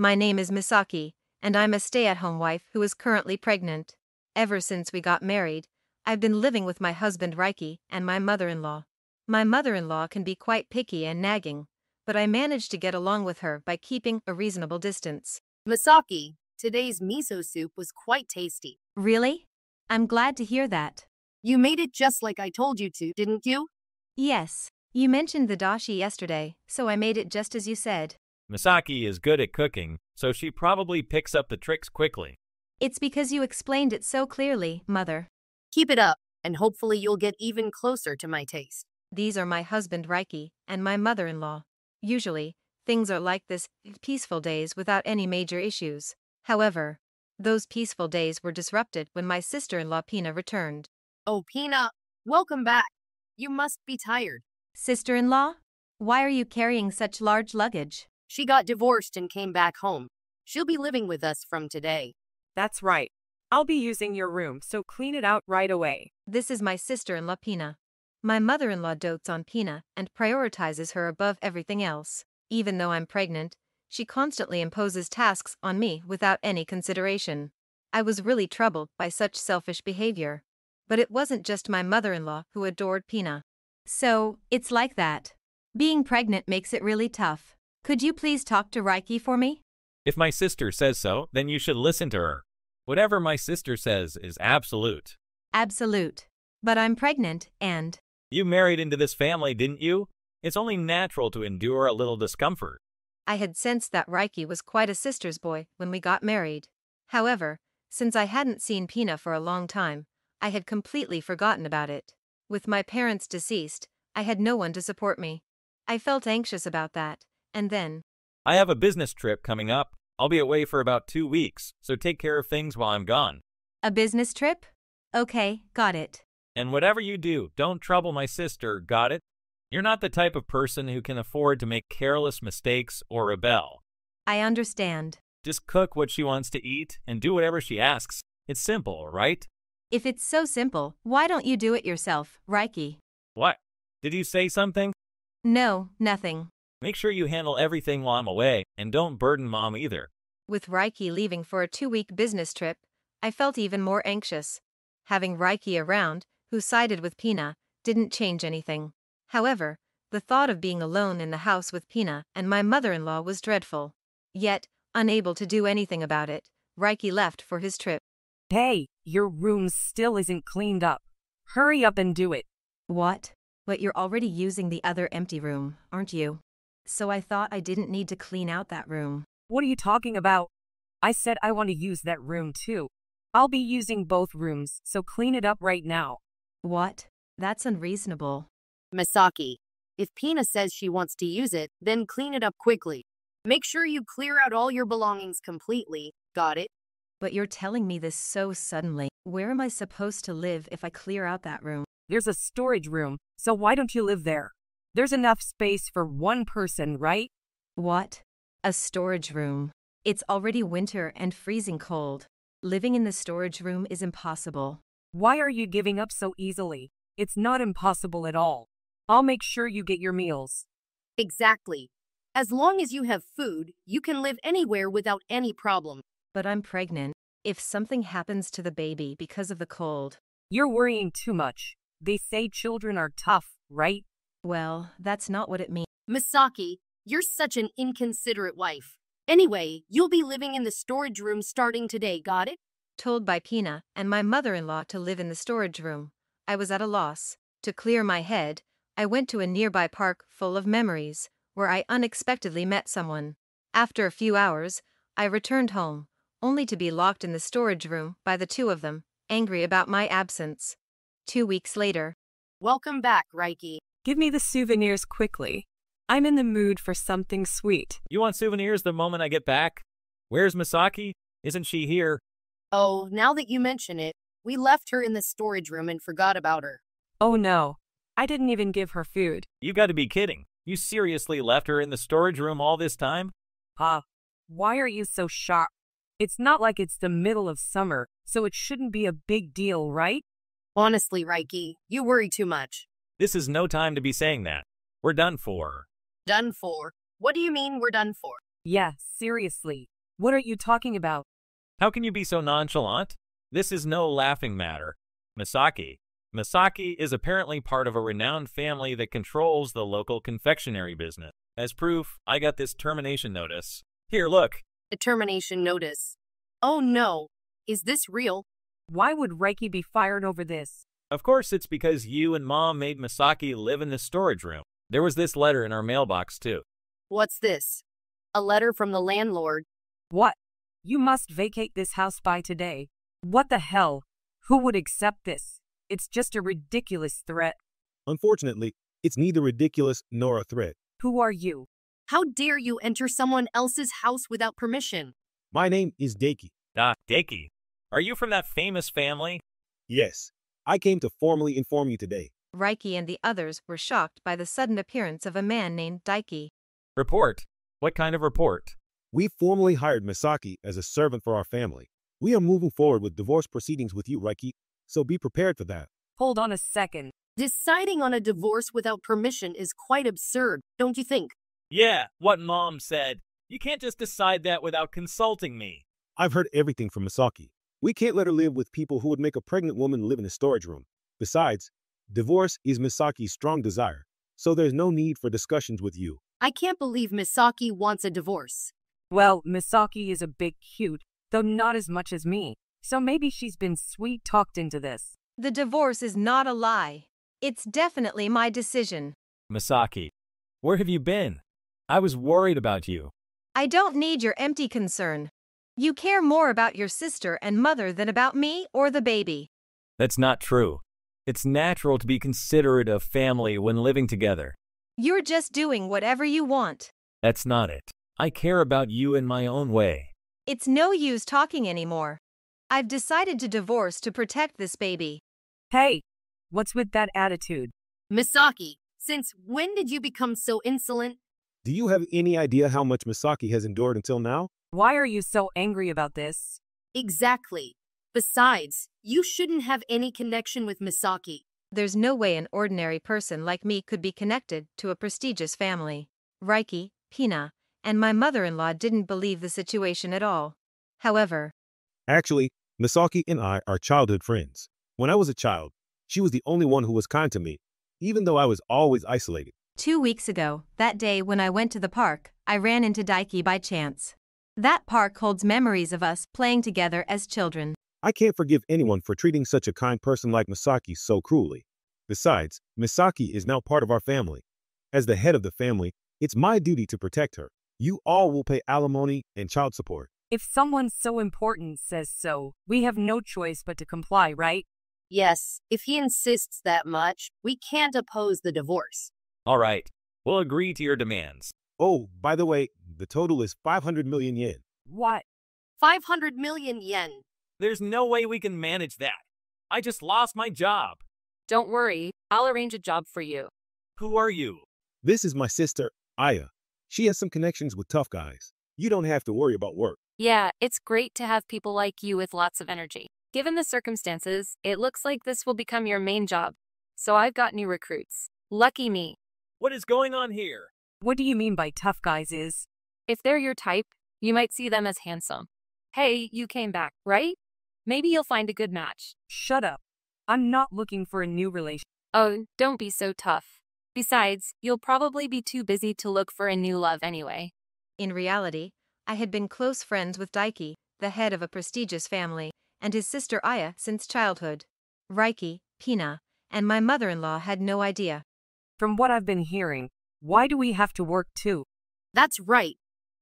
My name is Misaki, and I'm a stay-at-home wife who is currently pregnant. Ever since we got married, I've been living with my husband Reiki and my mother-in-law. My mother-in-law can be quite picky and nagging, but I managed to get along with her by keeping a reasonable distance. Misaki, today's miso soup was quite tasty. Really? I'm glad to hear that. You made it just like I told you to, didn't you? Yes, you mentioned the dashi yesterday, so I made it just as you said. Misaki is good at cooking, so she probably picks up the tricks quickly. It's because you explained it so clearly, Mother. Keep it up, and hopefully you'll get even closer to my taste. These are my husband Reiki and my mother-in-law. Usually, things are like this, peaceful days without any major issues. However, those peaceful days were disrupted when my sister-in-law Pina returned. Oh, Pina, welcome back. You must be tired. Sister-in-law? Why are you carrying such large luggage? She got divorced and came back home. She'll be living with us from today. That's right. I'll be using your room, so clean it out right away. This is my sister-in-law Pina. My mother-in-law dotes on Pina and prioritizes her above everything else. Even though I'm pregnant, she constantly imposes tasks on me without any consideration. I was really troubled by such selfish behavior. But it wasn't just my mother-in-law who adored Pina. So, it's like that. Being pregnant makes it really tough. Could you please talk to Reiki for me? If my sister says so, then you should listen to her. Whatever my sister says is absolute. Absolute. But I'm pregnant, and… You married into this family, didn't you? It's only natural to endure a little discomfort. I had sensed that Reiki was quite a sister's boy when we got married. However, since I hadn't seen Pina for a long time, I had completely forgotten about it. With my parents deceased, I had no one to support me. I felt anxious about that, and then… I have a business trip coming up. I'll be away for about 2 weeks, so take care of things while I'm gone. A business trip? Okay, got it. And whatever you do, don't trouble my sister, got it? You're not the type of person who can afford to make careless mistakes or rebel. I understand. Just cook what she wants to eat and do whatever she asks. It's simple, right? If it's so simple, why don't you do it yourself, Reiki? What? Did you say something? No, nothing. Make sure you handle everything while I'm away, and don't burden Mom either. With Reiki leaving for a 2-week business trip, I felt even more anxious. Having Reiki around, who sided with Pina, didn't change anything. However, the thought of being alone in the house with Pina and my mother-in-law was dreadful. Yet, unable to do anything about it, Reiki left for his trip. Hey, your room still isn't cleaned up. Hurry up and do it. What? But you're already using the other empty room, aren't you? So I thought I didn't need to clean out that room. What are you talking about? I said I want to use that room too. I'll be using both rooms, so clean it up right now. What? That's unreasonable. Misaki, if Pina says she wants to use it, then clean it up quickly. Make sure you clear out all your belongings completely, got it? But you're telling me this so suddenly. Where am I supposed to live if I clear out that room? There's a storage room, so why don't you live there? There's enough space for one person, right? What? A storage room. It's already winter and freezing cold. Living in the storage room is impossible. Why are you giving up so easily? It's not impossible at all. I'll make sure you get your meals. Exactly. As long as you have food, you can live anywhere without any problem. But I'm pregnant. If something happens to the baby because of the cold… You're worrying too much. They say children are tough, right? Well, that's not what it means. Misaki, you're such an inconsiderate wife. Anyway, you'll be living in the storage room starting today, got it? Told by Pina and my mother-in-law to live in the storage room, I was at a loss. To clear my head, I went to a nearby park full of memories, where I unexpectedly met someone. After a few hours, I returned home, only to be locked in the storage room by the two of them, angry about my absence. 2 weeks later… Welcome back, Reiki. Give me the souvenirs quickly. I'm in the mood for something sweet. You want souvenirs the moment I get back? Where's Misaki? Isn't she here? Oh, now that you mention it, we left her in the storage room and forgot about her. Oh no, I didn't even give her food. You got to be kidding. You seriously left her in the storage room all this time? Why are you so shocked? It's not like it's the middle of summer, so it shouldn't be a big deal, right? Honestly, Reiki, you worry too much. This is no time to be saying that. We're done for. Done for? What do you mean we're done for? Yeah, seriously. What are you talking about? How can you be so nonchalant? This is no laughing matter. Misaki. Misaki is apparently part of a renowned family that controls the local confectionery business. As proof, I got this termination notice. Here, look. A termination notice. Oh no. Is this real? Why would Reiki be fired over this? Of course, it's because you and Mom made Misaki live in the storage room. There was this letter in our mailbox, too. What's this? A letter from the landlord. What? You must vacate this house by today. What the hell? Who would accept this? It's just a ridiculous threat. Unfortunately, it's neither ridiculous nor a threat. Who are you? How dare you enter someone else's house without permission? My name is Daki. Deki. Are you from that famous family? Yes, I came to formally inform you today. Reiki and the others were shocked by the sudden appearance of a man named Daiki. Report. What kind of report? We formally hired Misaki as a servant for our family. We are moving forward with divorce proceedings with you, Reiki, so be prepared for that. Hold on a second. Deciding on a divorce without permission is quite absurd, don't you think? Yeah, what Mom said. You can't just decide that without consulting me. I've heard everything from Misaki. We can't let her live with people who would make a pregnant woman live in a storage room. Besides, divorce is Misaki's strong desire, so there's no need for discussions with you. I can't believe Misaki wants a divorce. Well, Misaki is a bit cute, though not as much as me. So maybe she's been sweet-talked into this. The divorce is not a lie. It's definitely my decision. Misaki, where have you been? I was worried about you. I don't need your empty concern. You care more about your sister and mother than about me or the baby. That's not true. It's natural to be considerate of family when living together. You're just doing whatever you want. That's not it. I care about you in my own way. It's no use talking anymore. I've decided to divorce to protect this baby. Hey, what's with that attitude? Misaki, since when did you become so insolent? Do you have any idea how much Misaki has endured until now? Why are you so angry about this? Exactly. Besides, you shouldn't have any connection with Misaki. There's no way an ordinary person like me could be connected to a prestigious family. Reiki, Pina, and my mother-in-law didn't believe the situation at all. However, Actually, Misaki and I are childhood friends. When I was a child, she was the only one who was kind to me, even though I was always isolated. 2 weeks ago, that day when I went to the park, I ran into Daiki by chance. That park holds memories of us playing together as children. I can't forgive anyone for treating such a kind person like Misaki so cruelly. Besides, Misaki is now part of our family. As the head of the family, it's my duty to protect her. You all will pay alimony and child support. If someone so important says so, we have no choice but to comply, right? Yes, if he insists that much, we can't oppose the divorce. All right, we'll agree to your demands. Oh, by the way, the total is 500 million yen. What? 500 million yen. There's no way we can manage that. I just lost my job. Don't worry, I'll arrange a job for you. Who are you? This is my sister, Aya. She has some connections with tough guys. You don't have to worry about work. Yeah, it's great to have people like you with lots of energy. Given the circumstances, it looks like this will become your main job. So I've got new recruits. Lucky me. What is going on here? What do you mean by tough guys is? If they're your type, you might see them as handsome. Hey, you came back, right? Maybe you'll find a good match. Shut up. I'm not looking for a new relation. Oh, don't be so tough. Besides, you'll probably be too busy to look for a new love anyway. In reality, I had been close friends with Daiki, the head of a prestigious family, and his sister Aya since childhood. Reiki, Pina, and my mother-in-law had no idea. From what I've been hearing, why do we have to work too? That's right.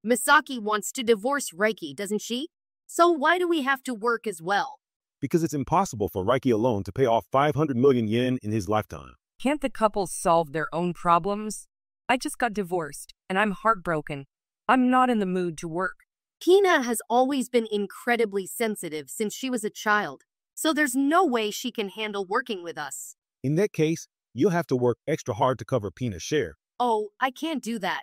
Misaki wants to divorce Reiki, doesn't she? So why do we have to work as well? Because it's impossible for Reiki alone to pay off 500 million yen in his lifetime. Can't the couple solve their own problems? I just got divorced, and I'm heartbroken. I'm not in the mood to work. Pina has always been incredibly sensitive since she was a child, so there's no way she can handle working with us. In that case, you'll have to work extra hard to cover Pina's share. Oh, I can't do that.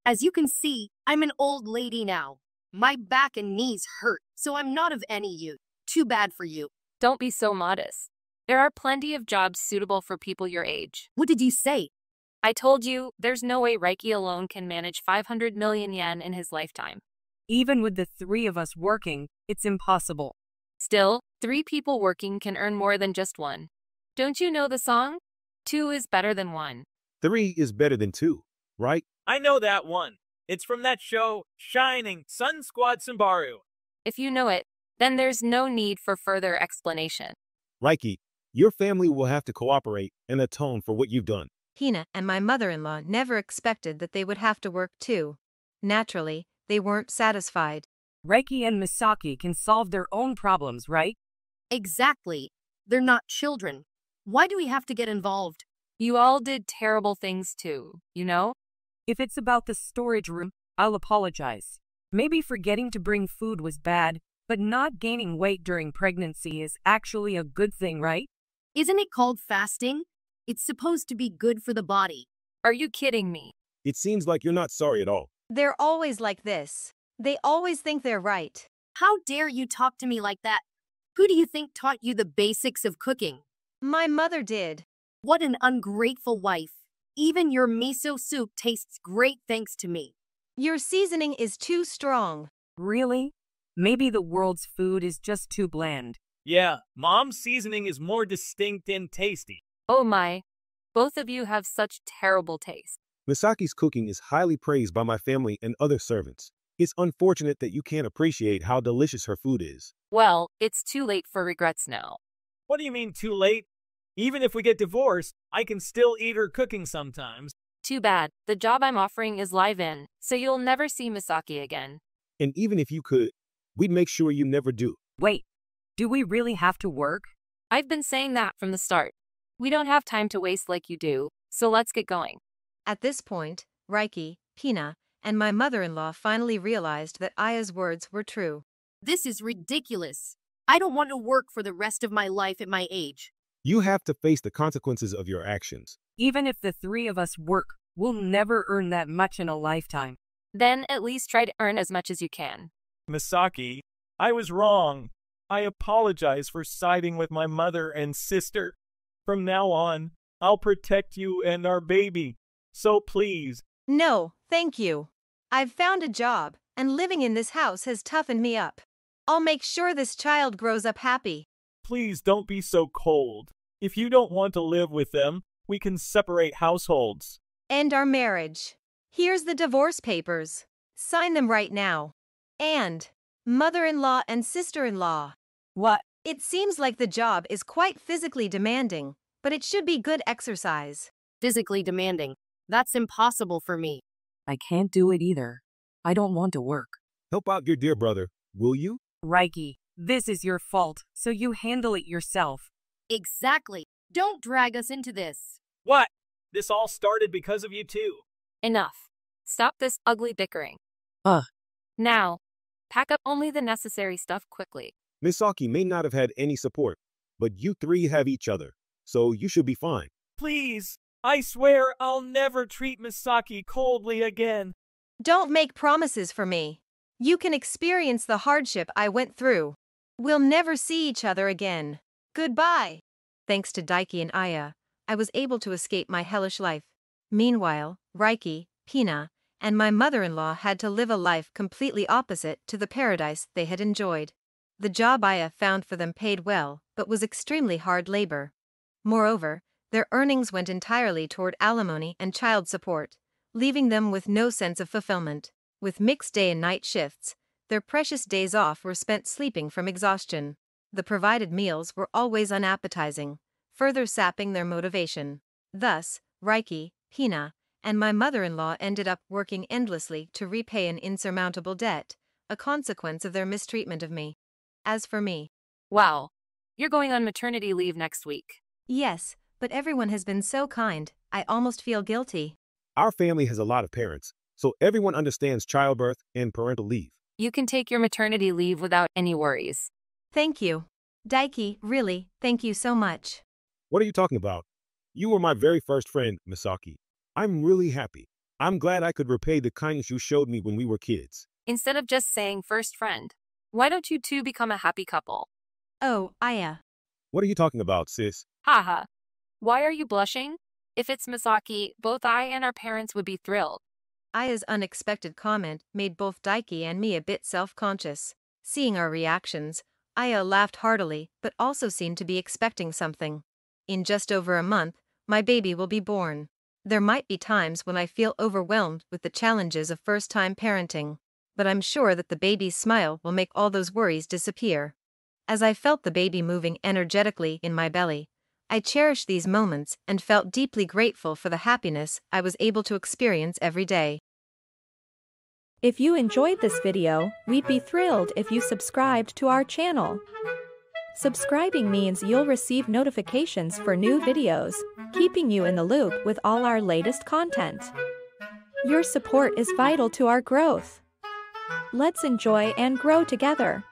As you can see, I'm an old lady now. My back and knees hurt, so I'm not of any use. Too bad for you. Don't be so modest. There are plenty of jobs suitable for people your age. What did you say? I told you, there's no way Reiki alone can manage 500 million yen in his lifetime. Even with the three of us working, it's impossible. Still, 3 people working can earn more than just one. Don't you know the song? 2 is better than 1. 3 is better than 2, right? I know that one. It's from that show, Shining, Sun Squad Sambaru. If you know it, then there's no need for further explanation. Reiki, your family will have to cooperate and atone for what you've done. Hina and my mother-in-law never expected that they would have to work too. Naturally, they weren't satisfied. Reiki and Misaki can solve their own problems, right? Exactly. They're not children. Why do we have to get involved? You all did terrible things too, you know? If it's about the storage room, I'll apologize. Maybe forgetting to bring food was bad, but not gaining weight during pregnancy is actually a good thing, right? Isn't it called fasting? It's supposed to be good for the body. Are you kidding me? It seems like you're not sorry at all. They're always like this. They always think they're right. How dare you talk to me like that? Who do you think taught you the basics of cooking? My mother did. What an ungrateful wife. Even your miso soup tastes great thanks to me. Your seasoning is too strong. Really? Maybe the world's food is just too bland. Yeah, Mom's seasoning is more distinct and tasty. Oh my. Both of you have such terrible taste. Misaki's cooking is highly praised by my family and other servants. It's unfortunate that you can't appreciate how delicious her food is. Well, it's too late for regrets now. What do you mean too late? Even if we get divorced, I can still eat her cooking sometimes. Too bad. The job I'm offering is live-in, so you'll never see Misaki again. And even if you could, we'd make sure you never do. Wait, do we really have to work? I've been saying that from the start. We don't have time to waste like you do, so let's get going. At this point, Reiki, Pina, and my mother-in-law finally realized that Aya's words were true. This is ridiculous. I don't want to work for the rest of my life at my age. You have to face the consequences of your actions. Even if the three of us work, we'll never earn that much in a lifetime. Then at least try to earn as much as you can. Misaki, I was wrong. I apologize for siding with my mother and sister. From now on, I'll protect you and our baby. So please. No, thank you. I've found a job, and living in this house has toughened me up. I'll make sure this child grows up happy. Please don't be so cold. If you don't want to live with them, we can separate households. End our marriage. Here's the divorce papers. Sign them right now. And mother-in-law and sister-in-law. What? It seems like the job is quite physically demanding, but it should be good exercise. Physically demanding. That's impossible for me. I can't do it either. I don't want to work. Help out your dear brother, will you? Reiki, this is your fault, so you handle it yourself. Exactly. Don't drag us into this. What? This all started because of you two. Enough. Stop this ugly bickering. Now, pack up only the necessary stuff quickly. Misaki may not have had any support, but you three have each other, so you should be fine. Please, I swear I'll never treat Misaki coldly again. Don't make promises for me. You can experience the hardship I went through. We'll never see each other again. Goodbye. Thanks to Daiki and Aya, I was able to escape my hellish life. Meanwhile, Reiki, Pina, and my mother-in-law had to live a life completely opposite to the paradise they had enjoyed. The job Aya found for them paid well, but was extremely hard labor. Moreover, their earnings went entirely toward alimony and child support, leaving them with no sense of fulfillment. With mixed day and night shifts, their precious days off were spent sleeping from exhaustion. The provided meals were always unappetizing, further sapping their motivation. Thus, Reiki, Pina, and my mother-in-law ended up working endlessly to repay an insurmountable debt, a consequence of their mistreatment of me. As for me, Wow. You're going on maternity leave next week. yes, but everyone has been so kind, I almost feel guilty. Our family has a lot of parents, so everyone understands childbirth and parental leave. You can take your maternity leave without any worries. Thank you. Daiki, really, thank you so much. What are you talking about? You were my very first friend, Misaki. I'm really happy. I'm glad I could repay the kindness you showed me when we were kids. Instead of just saying first friend, why don't you two become a happy couple? Oh, Aya. What are you talking about, sis? Haha. Why are you blushing? If it's Misaki, both I and our parents would be thrilled. Aya's unexpected comment made both Daiki and me a bit self-conscious. Seeing our reactions, Aya laughed heartily but also seemed to be expecting something. In just over a month, my baby will be born. There might be times when I feel overwhelmed with the challenges of first-time parenting, but I'm sure that the baby's smile will make all those worries disappear. As I felt the baby moving energetically in my belly, I cherished these moments and felt deeply grateful for the happiness I was able to experience every day. If you enjoyed this video, we'd be thrilled if you subscribed to our channel. Subscribing means you'll receive notifications for new videos, keeping you in the loop with all our latest content. Your support is vital to our growth. Let's enjoy and grow together.